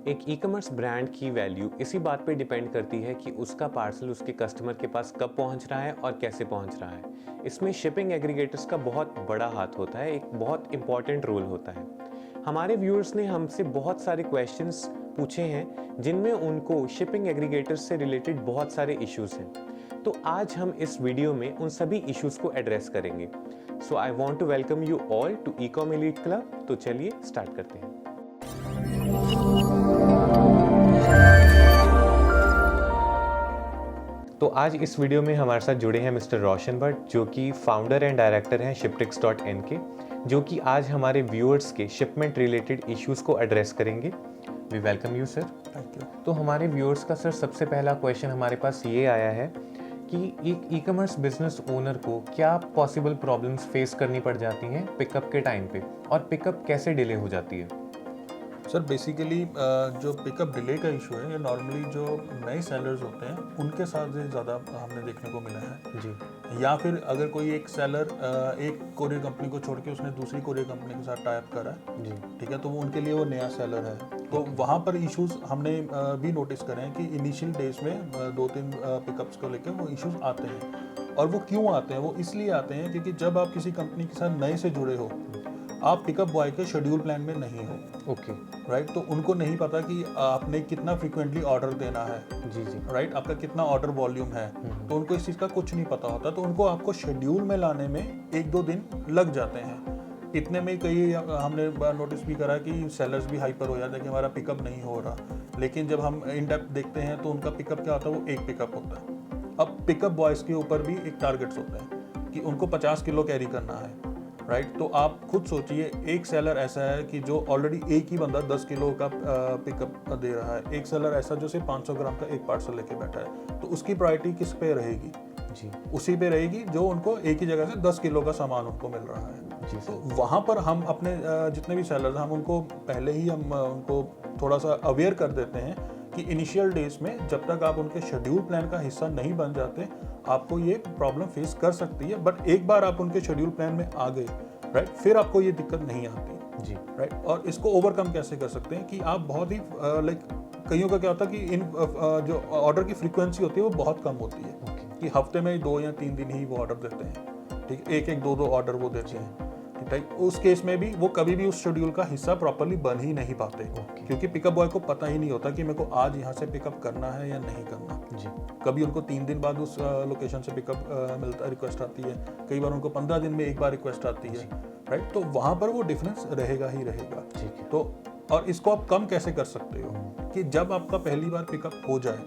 एक e-commerce brand की value इसी बात पे डिपेंड करती है कि उसका पार्सल उसके कस्टमर के पास कब पहुंच रहा है और कैसे पहुंच रहा है। इसमें शिपिंग एग्रीगेटर्स का बहुत बड़ा हाथ होता है, एक बहुत इंपॉर्टेंट रोल होता है। हमारे व्यूअर्स ने हमसे बहुत सारे क्वेश्चंस पूछे हैं जिनमें उनको शिपिंग एग्रीगेटर्स से रिलेटेड बहुत सारे इश्यूज हैं। तो आज हम इस वीडियो में उन सभी इश्यूज को एड्रेस करेंगे। So I want to welcome you all to ecom elite club. तो चलिए स्टार्ट करते हैं। तो आज इस वीडियो में हमारे साथ जुड़े हैं मिस्टर रोशन भट्ट, जो कि फाउंडर एंड डायरेक्टर हैं Shiptricks.in के, जो कि आज हमारे व्यूअर्स के शिपमेंट रिलेटेड इश्यूज को एड्रेस करेंगे। We welcome you sir. Thank you. तो हमारे व्यूअर्स का सर सबसे पहला क्वेश्चन हमारे पास ये आया है कि एक ई कॉमर्स बिजनेस ओनर को क्या पॉसिबल प्रॉब्लम्स फेस करनी पड़ जाती हैं पिकअप के टाइम पे, और पिकअप कैसे डिले हो जाती है? सर बेसिकली जो पिकअप डिले का इशू है ये नॉर्मली जो नए सेलर्स होते हैं उनके साथ से ज़्यादा हमने देखने को मिला है जी। या फिर अगर कोई एक सेलर एक कोरियर कंपनी को छोड़ के उसने दूसरी कोरियर कंपनी के साथ टाई अप करा है, जी। ठीक है, तो वो उनके लिए वो नया सेलर है, तो वहाँ पर इश्यूज हमने भी नोटिस करे हैं कि इनिशियल डेज में 2-3 पिकअप्स को लेकर वो इश्यूज आते हैं। और वो क्यों आते हैं? वो इसलिए आते हैं क्योंकि जब आप किसी कंपनी के साथ नए से जुड़े हो, आप पिकअप बॉय के शेड्यूल प्लान में नहीं हो। ओके। राइट, तो उनको नहीं पता कि आपने कितना फ्रीक्वेंटली ऑर्डर देना है। जी जी। राइट, आपका कितना ऑर्डर वॉल्यूम है, तो उनको इस चीज़ का कुछ नहीं पता होता, तो उनको आपको शेड्यूल में लाने में 1-2 दिन लग जाते हैं। इतने में कई हमने नोटिस भी करा कि सेलर्स भी हाइपर हो जाते हैं कि हमारा पिकअप नहीं हो रहा, लेकिन जब हम इन डेप्थ देखते हैं तो उनका पिकअप क्या होता है, वो एक पिकअप होता है। अब पिकअप बॉयज़ के ऊपर भी एक टारगेट्स होते हैं कि उनको 50 किलो कैरी करना है। राइट, तो आप खुद सोचिए, एक सेलर ऐसा है कि जो ऑलरेडी एक ही बंदा 10 किलो का पिकअप दे रहा है, एक सेलर ऐसा जो सिर्फ 500 ग्राम का एक पार्सल लेके बैठा है, तो उसकी प्रायोरिटी किस पे रहेगी? जी। उसी पे रहेगी जो उनको एक ही जगह से 10 किलो का सामान उनको मिल रहा है। जी तो वहाँ पर हम अपने जितने भी सेलर्स हम उनको पहले ही हम उनको थोड़ा सा अवेयर कर देते हैं कि इनिशियल डेज में जब तक आप उनके शेड्यूल प्लान का हिस्सा नहीं बन जाते, आपको ये प्रॉब्लम फेस कर सकती है, बट एक बार आप उनके शेड्यूल प्लान में आ गए, राइट, फिर आपको ये दिक्कत नहीं आती। जी। राइट, और इसको ओवरकम कैसे कर सकते हैं कि आप बहुत ही लाइक कईयों का क्या होता है कि इन जो ऑर्डर की फ्रीक्वेंसी होती है वो बहुत कम होती है। ओके। कि हफ्ते में 2 या 3 दिन ही वो ऑर्डर देते हैं, ठीक, एक 2-2 ऑर्डर वो देते हैं, ठीक। उस केस में भी वो कभी भी उस शेड्यूल का हिस्सा प्रॉपर्ली बन ही नहीं पाते, क्योंकि पिकअप बॉय को पता ही नहीं होता कि मेरे को आज यहाँ से पिकअप करना है या नहीं करना। जी। कभी उनको 3 दिन बाद उस लोकेशन से पिकअप मिलता, रिक्वेस्ट आती है, कई बार उनको 15 दिन में एक बार रिक्वेस्ट आती है। राइट, तो वहाँ पर वो डिफरेंस रहेगा ही रहेगा। ठीक है। तो और इसको आप कम कैसे कर सकते हो कि जब आपका पहली बार पिकअप हो जाए,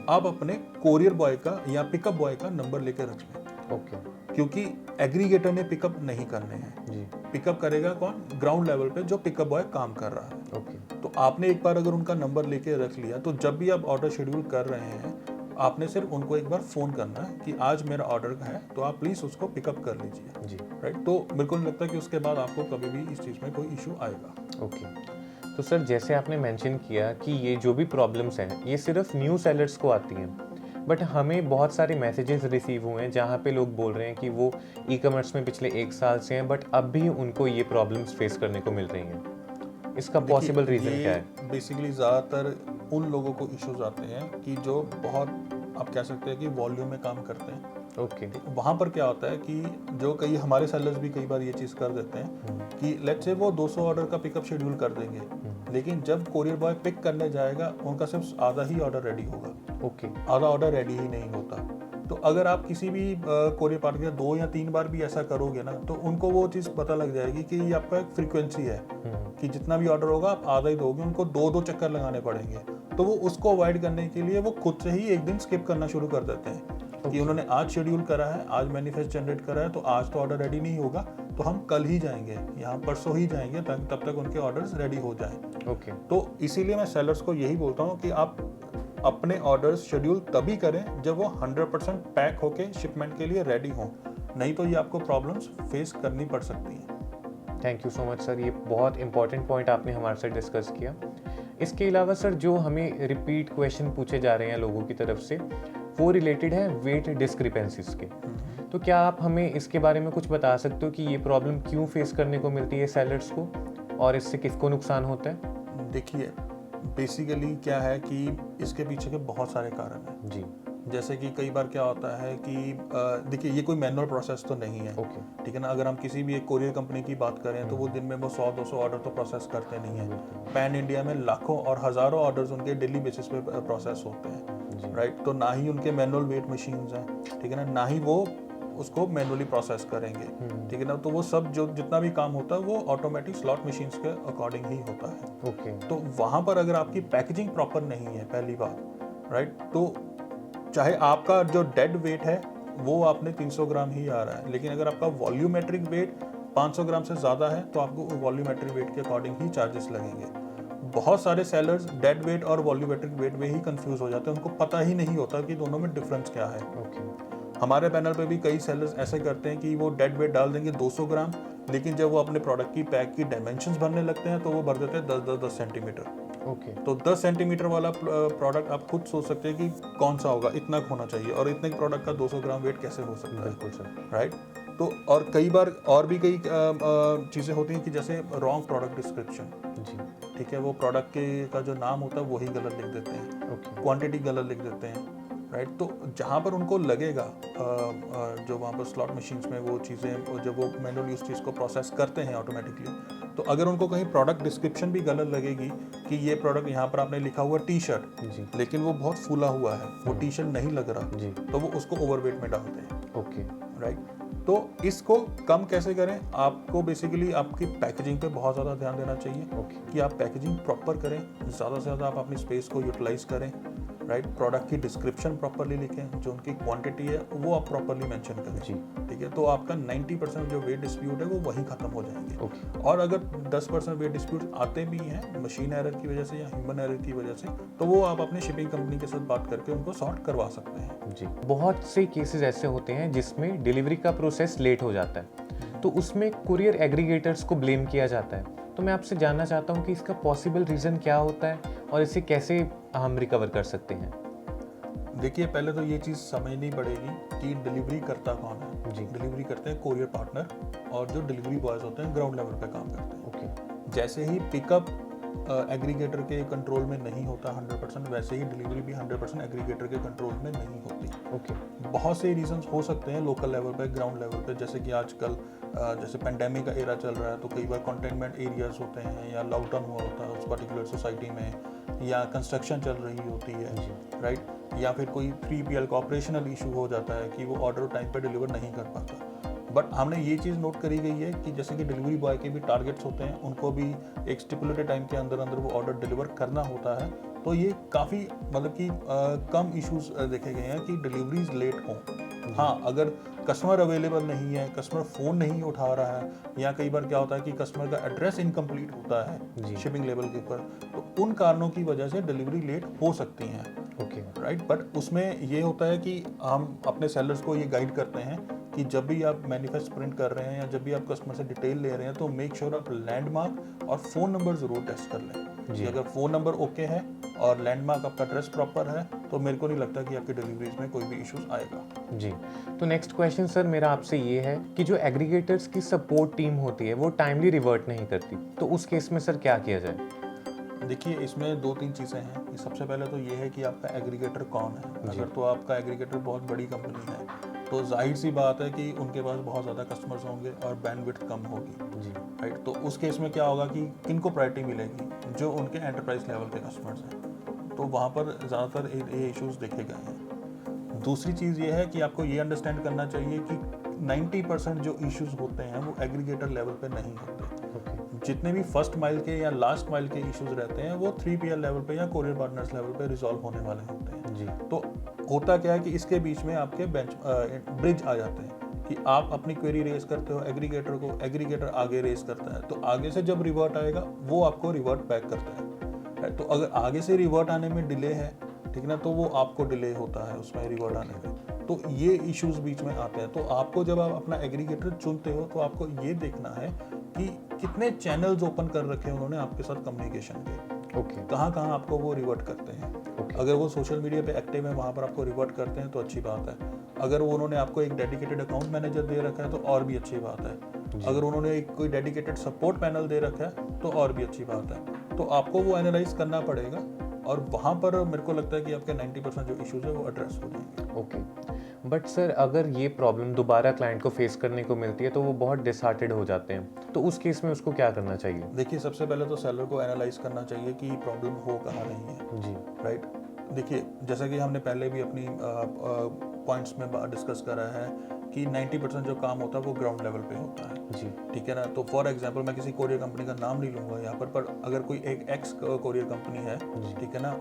आप अपने कोरियर बॉय का या पिकअप बॉय का नंबर लेके रख लें। ओके। क्योंकि एग्रीगेटर ने पिकअप नहीं करने हैं। जी। पिकअप करेगा कौन? ग्राउंड लेवल पे जो पिकअप बॉय काम कर रहा है। ओके। तो आपने एक बार अगर उनका नंबर लेके रख लिया, तो जब भी आप ऑर्डर शेड्यूल कर रहे हैं, आपने सिर्फ उनको एक बार फ़ोन करना है कि आज मेरा ऑर्डर है, तो आप प्लीज़ उसको पिकअप कर लीजिए। जी। राइट, तो मेरे को नहीं लगता कि उसके बाद आपको कभी भी इस चीज़ में कोई इशू आएगा। ओके। तो सर जैसे आपने मेंशन किया कि ये जो भी प्रॉब्लम्स हैं ये सिर्फ न्यू सेलर्स को आती हैं, बट हमें बहुत सारे मैसेजेस रिसीव हुए हैं जहाँ पे लोग बोल रहे हैं कि वो ई कॉमर्स में पिछले 1 साल से हैं, बट अब भी उनको ये प्रॉब्लम्स फेस करने को मिल रही हैं। इसका पॉसिबल रीज़न क्या है? बेसिकली ज़्यादातर उन लोगों को इश्यूज आते हैं कि जो बहुत, आप कह सकते हैं कि वॉल्यूम में काम करते हैं। ओके। वहाँ पर क्या होता है कि जो कई हमारे सेलर्स भी कई बार ये चीज़ कर देते हैं कि लेट्स से वो 200 ऑर्डर का पिकअप शेड्यूल कर देंगे, लेकिन जब कोरियर बॉय पिक करने जाएगा उनका सिर्फ आधा ही ऑर्डर रेडी होगा। ओके। आधा ऑर्डर रेडी ही नहीं होता। तो अगर आप किसी भी कोरियर पार्टनर के 2 या 3 बार भी ऐसा करोगे ना, तो उनको वो चीज़ पता लग जाएगी कि ये आपका एक फ्रीक्वेंसी है कि जितना भी ऑर्डर होगा आप आधा ही दोगे, उनको 2-2 चक्कर लगाने पड़ेंगे। तो वो उसको अवॉइड करने के लिए वो खुद से ही एक दिन स्किप करना शुरू कर देते हैं कि उन्होंने आज शेड्यूल करा है, आज मैनिफेस्ट जनरेट करा है, तो आज तो ऑर्डर रेडी नहीं होगा, तो हम कल ही जाएंगे, यहाँ परसों ही जाएंगे, तब तक उनके ऑर्डर्स रेडी हो जाएं। ओके। तो इसीलिए मैं सेलर्स को यही बोलता हूँ कि आप अपने ऑर्डर्स शेड्यूल तभी करें जब वो 100% पैक होके शिपमेंट के लिए रेडी हों, नहीं तो ये आपको प्रॉब्लम्स फेस करनी पड़ सकती हैं। Thank you so much sir, ये बहुत इंपॉर्टेंट पॉइंट आपने हमारे साथ डिस्कस किया। इसके अलावा सर जो हमें रिपीट क्वेश्चन पूछे जा रहे हैं लोगों की तरफ से, वो रिलेटेड है वेट डिस्क्रिपेंसीज के। तो क्या आप हमें इसके बारे में कुछ बता सकते हो कि ये प्रॉब्लम क्यों फेस करने को मिलती है सेलर्स को, और इससे किसको नुकसान होता है? देखिए, बेसिकली क्या है कि इसके पीछे के बहुत सारे कारण हैं। जी। जैसे कि कई बार क्या होता है कि देखिए ये कोई मैनुअल प्रोसेस तो नहीं है, ओके। ठीक है ना। अगर हम किसी भी एक कोरियर कंपनी की बात करें तो वो दिन में वो 100-200 ऑर्डर तो प्रोसेस करते नहीं है। पैन इंडिया में लाखों और हज़ारों ऑर्डर्स उनके डेली बेसिस पे प्रोसेस होते हैं, राइट। तो ना ही उनके मैनुअल वेट मशीन्स हैं, ठीक है ना, ना ही वो उसको मैनुअली प्रोसेस करेंगे, ठीक है ना। तो वो सब जो जितना भी काम होता है वो ऑटोमेटिक स्लॉट मशीन्स के अकॉर्डिंग ही होता है। ओके। तो वहाँ पर अगर आपकी पैकेजिंग प्रॉपर नहीं है, पहली बात, राइट, तो चाहे आपका जो डेड वेट है वो आपने 300 ग्राम ही आ रहा है, लेकिन अगर आपका वॉल्यूमेट्रिक वेट 500 ग्राम से ज़्यादा है तो आपको वॉल्यूमेट्रिक वेट के अकॉर्डिंग ही चार्जेस लगेंगे। बहुत सारे सेलर्स डेड वेट और वॉल्यूमेट्रिक वेट में ही कंफ्यूज हो जाते हैं, उनको पता ही नहीं होता कि दोनों में डिफरेंस क्या है। हमारे पैनल पे भी कई सेलर्स ऐसे करते हैं कि वो डेड वेट डाल देंगे 200 ग्राम, लेकिन जब वो अपने प्रोडक्ट की पैक की डायमेंशंस भरने लगते हैं तो वो भर देते हैं 10-10-10 सेंटीमीटर। ओके। तो 10 सेंटीमीटर वाला प्रोडक्ट आप खुद सोच सकते हैं कि कौन सा होगा, इतना होना चाहिए, और इतने प्रोडक्ट का 200 ग्राम वेट कैसे हो सकता है। बिल्कुल सर। राइट। तो और कई बार और भी कई चीज़ें होती हैं कि जैसे रॉन्ग प्रोडक्ट डिस्क्रिप्शन, जी। ठीक है, वो प्रोडक्ट के का जो नाम होता है वही गलत लिख देते हैं, ओके। क्वांटिटी गलत लिख देते हैं, राइट। तो जहाँ पर उनको लगेगा जो वहाँ पर स्लॉट मशीन्स में वो चीज़ें जब वो मैनुअली उस चीज़ को प्रोसेस करते हैं ऑटोमेटिकली, तो अगर उनको कहीं प्रोडक्ट डिस्क्रिप्शन भी गलत लगेगी कि ये प्रोडक्ट यहाँ पर आपने लिखा हुआ टी शर्ट, जी। लेकिन वो बहुत फूला हुआ है, वो टी शर्ट नहीं लग रहा, जी। तो वो उसको ओवरवेट में डालते हैं। ओके। राइट। तो इसको कम कैसे करें, आपको बेसिकली आपकी पैकेजिंग पे बहुत ज़्यादा ध्यान देना चाहिए। ओके। कि आप पैकेजिंग प्रॉपर करें, ज़्यादा से ज़्यादा आप अपनी स्पेस को यूटिलाइज करें, राइट। प्रोडक्ट की डिस्क्रिप्शन प्रॉपरली लिखें, जो उनकी क्वांटिटी है वो आप प्रॉपरली मेंशन करें, जी। ठीक है। तो आपका 90% जो वेट डिस्प्यूट है वो वहीं ख़त्म हो जाएंगे। ओके। और अगर 10% वेट डिस्प्यूट आते भी हैं मशीन एरर की वजह से या ह्यूमन एरर की वजह से, तो वो आप अपने शिपिंग कंपनी के साथ बात करके उनको सॉर्ट करवा सकते हैं। जी। बहुत से केसेस ऐसे होते हैं जिसमें डिलीवरी का प्रोसेस लेट हो जाता है, तो उसमें कुरियर एग्रीगेटर्स को ब्लेम किया जाता है। तो मैं आपसे जानना चाहता हूँ कि इसका पॉसिबल रीज़न क्या होता है और इसे कैसे हम रिकवर कर सकते हैं। देखिए, पहले तो ये चीज़ समझनी पड़ेगी कि डिलीवरी करता कौन है। जी। डिलीवरी करते हैं कोरियर पार्टनर और जो डिलीवरी बॉयज़ होते हैं ग्राउंड लेवल पे काम करते हैं। ओके। जैसे ही पिकअप एग्रीगेटर के कंट्रोल में नहीं होता 100%, वैसे ही डिलीवरी भी 100% एग्रीगेटर के कंट्रोल में नहीं होती। ओके। बहुत से रीजंस हो सकते हैं लोकल लेवल पे, ग्राउंड लेवल पे, जैसे कि आजकल जैसे पेंडेमिक का एरा चल रहा है, तो कई बार कंटेनमेंट एरियाज होते हैं या लॉकडाउन हुआ होता है उस पर्टिकुलर सोसाइटी में, या कंस्ट्रक्शन चल रही होती है, राइट। या फिर कोई 3PL का ऑपरेशनल इशू हो जाता है कि वो ऑर्डर टाइम पे डिलीवर नहीं कर पाता। बट हमने ये चीज़ नोट करी गई है कि जैसे कि डिलीवरी बॉय के भी टारगेट्स होते हैं, उनको भी एक स्टिपुलेटेड टाइम के अंदर अंदर वो ऑर्डर डिलीवर करना होता है। तो ये काफ़ी मतलब कि कम इश्यूज देखे गए हैं कि डिलीवरीज लेट हों। हाँ, अगर कस्टमर अवेलेबल नहीं है, कस्टमर फ़ोन नहीं उठा रहा है, या कई बार क्या होता है कि कस्टमर का एड्रेस इनकम्प्लीट होता है शिपिंग लेवल के ऊपर, तो उन कारणों की वजह से डिलीवरी लेट हो सकती हैं। ओके। राइट। बट उसमें ये होता है कि हम अपने सेलर्स को ये गाइड करते हैं कि जब भी आप मैनिफेस्ट प्रिंट कर रहे हैं या जब भी आप कस्टमर से डिटेल ले रहे हैं, तो मेक श्योर आप लैंडमार्क और फ़ोन नंबर ज़रूर टेस्ट कर लें। जी। अगर फ़ोन नंबर ओके है और लैंडमार्क आपका एड्रेस प्रॉपर है, तो मेरे को नहीं लगता कि आपकी डिलीवरीज में कोई भी इश्यूज आएगा। जी। तो नेक्स्ट क्वेश्चन सर मेरा आपसे ये है कि जो एग्रीगेटर्स की सपोर्ट टीम होती है वो टाइमली रिवर्ट नहीं करती, तो उस केस में सर क्या किया जाए। देखिए, इसमें 2-3 चीज़ें हैं कि सबसे पहले तो ये है कि आपका एग्रीगेटर कौन है। अगर तो आपका एग्रीगेटर बहुत बड़ी कंपनी है, तो जाहिर सी बात है कि उनके पास बहुत ज़्यादा कस्टमर्स होंगे और बैंडविड्थ कम होगी। जी। राइट। तो उस केस में क्या होगा कि किनको प्रायोरिटी मिलेगी, जो उनके एंटरप्राइज लेवल के कस्टमर्स हैं, तो वहाँ पर ज़्यादातर ये इश्यूज़ देखे गए हैं। दूसरी चीज़ ये है कि आपको ये अंडरस्टैंड करना चाहिए कि 90% जो इश्यूज़ होते हैं वो एग्रीगेटर लेवल पे नहीं होते। जितने भी फर्स्ट माइल के या लास्ट माइल के इश्यूज रहते हैं वो 3PL लेवल पे या कोरियर पार्टनर्स लेवल पे रिजॉल्व होने वाले होते हैं। जी। तो होता क्या है कि इसके बीच में आपके ब्रिज आ जाते हैं कि आप अपनी क्वेरी रेज करते हो एग्रीगेटर को, एग्रीगेटर आगे रेज करता है, तो आगे से जब रिवर्ट आएगा वो आपको रिवर्ट बैक करता है। तो अगर आगे से रिवर्ट आने में डिले है, ठीक है ना, तो वो आपको डिले होता है उसमें रिवर्ट आने में। तो ये इश्यूज बीच में आते हैं। तो आपको जब आप अपना एग्रीगेटर चुनते हो तो आपको ये देखना है कि कितने चैनल्स ओपन कर रखे हैं उन्होंने आपके साथ कम्युनिकेशन के। ओके। कहाँ आपको वो रिवर्ट करते हैं। अगर वो सोशल मीडिया पे एक्टिव है, वहाँ पर आपको रिवर्ट करते हैं तो अच्छी बात है। अगर वो उन्होंने आपको एक डेडिकेटेड अकाउंट मैनेजर दे रखा है तो और भी अच्छी बात है। अगर उन्होंने एक कोई डेडिकेटेड सपोर्ट पैनल दे रखा है तो और भी अच्छी बात है। तो आपको वो एनालाइज करना पड़ेगा और वहाँ पर मेरे को लगता है कि आपके 90% जो इश्यूज है वो एड्रेस हो जाएंगे। ओके, बट सर अगर ये प्रॉब्लम दोबारा क्लाइंट को फेस करने को मिलती है तो वो बहुत डिसहार्टेड हो जाते हैं, तो उस केस में उसको क्या करना चाहिए? देखिए, सबसे पहले तो सेलर को एनालाइज करना चाहिए कि प्रॉब्लम हो कहाँ रही है। जी। राइट। देखिए, जैसा कि हमने पहले भी अपनी पॉइंट्स में डिस्कस करा है कि 90% जो काम होता है वो ग्राउंड लेवल पे होता है। जी। ठीक है ना। तो फॉर एग्जांपल मैं किसी कोरियर कंपनी का नाम नहीं लूँगा यहाँ पर अगर कोई एक एक्स कोरियर कंपनी है, ठीक है ना,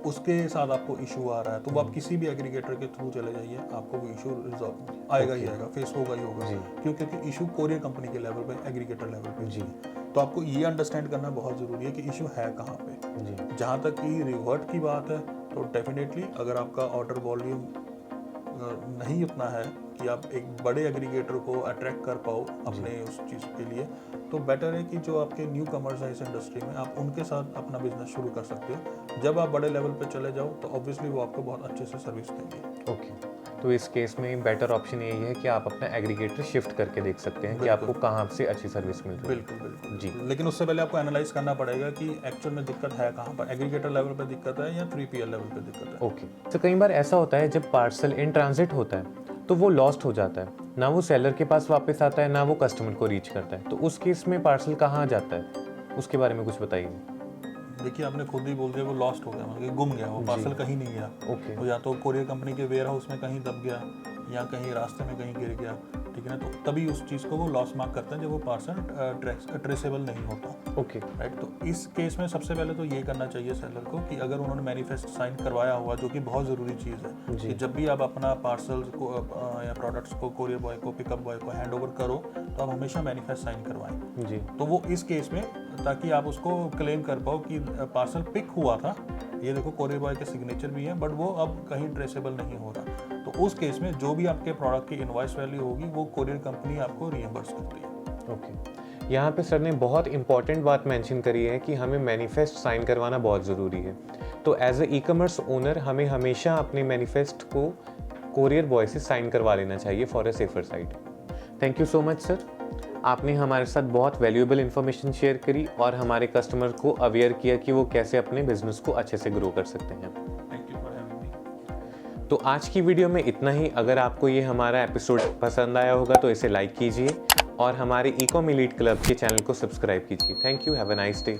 उसके साथ आपको इशू आ रहा है तो वो आप किसी भी एग्रीगेटर के थ्रू चले जाइए, आपको वो इशू रिजॉल्व आएगा ही आएगा, फेस होगा ही होगा। क्यों? क्योंकि इशू कोरियर कंपनी के लेवल पे, एग्रीगेटर लेवल पे। जी। तो आपको ये अंडरस्टैंड करना बहुत ज़रूरी है कि इशू है कहाँ पे। जी। जहाँ तक कि रिवर्ट की बात है तो डेफिनेटली अगर आपका ऑर्डर वॉल्यूम नहीं उतना है कि आप एक बड़े एग्रीगेटर को अट्रैक्ट कर पाओ अपने उस चीज़ के लिए, तो बेटर है कि जो आपके न्यू कमर्स हैं इस इंडस्ट्री में, आप उनके साथ अपना बिजनेस शुरू कर सकते हो। जब आप बड़े लेवल पे चले जाओ तो ऑब्वियसली वो आपको बहुत अच्छे से सर्विस देंगे। ओके, तो इस केस में बेटर ऑप्शन यही है कि आप अपना एग्रीगेटर शिफ्ट करके देख सकते हैं कि आपको कहाँ से अच्छी सर्विस मिल रही है। बिल्कुल बिल्कुल जी। लेकिन उससे पहले आपको एनालाइज करना पड़ेगा कि एक्चुअल में दिक्कत है कहाँ पर, एग्रीगेटर लेवल पे दिक्कत है या 3PL लेवल पे दिक्कत है। ओके, तो कई बार ऐसा होता है जब पार्सल इन ट्रांजिट होता है तो वो लॉस्ट हो जाता है, ना वो सेलर के पास वापस आता है ना वो कस्टमर को रीच करता है, तो उस केस में पार्सल कहाँ जाता है, उसके बारे में कुछ बताइए। देखिए, आपने खुद ही बोल दिया वो लॉस्ट हो गया, मतलब कि गुम गया, वो पार्सल कहीं नहीं गया। ओके। तो या तो कोरियर कंपनी के वेयर हाउस में कहीं दब गया या कहीं रास्ते में कहीं गिर गया, ठीक है ना, तो तभी उस चीज़ को वो लॉस मार्क करते हैं जब वो पार्सल ट्रेसेबल नहीं होता। ओके। राइट। तो इस केस में सबसे पहले तो ये करना चाहिए सेलर को कि अगर उन्होंने मैनिफेस्ट साइन करवाया हुआ, जो कि बहुत ज़रूरी चीज़ है कि जब भी आप अपना पार्सल्स को या प्रोडक्ट्स को कोरियर बॉय को, पिकअप बॉय को हैंड ओवर करो तो आप हमेशा मैनिफेस्ट साइन करवाएं। जी। तो वो इस केस में, ताकि आप उसको क्लेम कर पाओ कि पार्सल पिक हुआ था, ये देखो कोरियर बॉय के सिग्नेचर भी हैं, बट वो अब कहीं ट्रेसेबल नहीं हो रहा, तो उस केस में जो भी आपके प्रोडक्ट की इनवॉइस वैल्यू होगी वो कोरियर कंपनी आपको रिइंबर्स करती है। ओके, यहाँ पे सर ने बहुत इंपॉर्टेंट बात मेंशन करी है कि हमें मैनिफेस्ट साइन करवाना बहुत ज़रूरी है। तो as a e commerce owner हमें हमेशा अपने मैनिफेस्ट को कोरियर बॉय से साइन करवा लेना चाहिए for a safer side. Thank you so much sir, आपने हमारे साथ बहुत वैल्यूएबल इन्फॉर्मेशन शेयर करी और हमारे कस्टमर को अवेयर किया कि वो कैसे अपने बिजनेस को अच्छे से ग्रो कर सकते हैं। Thank you for having me. तो आज की वीडियो में इतना ही। अगर आपको ये हमारा एपिसोड पसंद आया होगा तो इसे लाइक कीजिए और हमारे ई-कॉम एलीट क्लब के चैनल को सब्सक्राइब कीजिए। Thank you, have a nice day.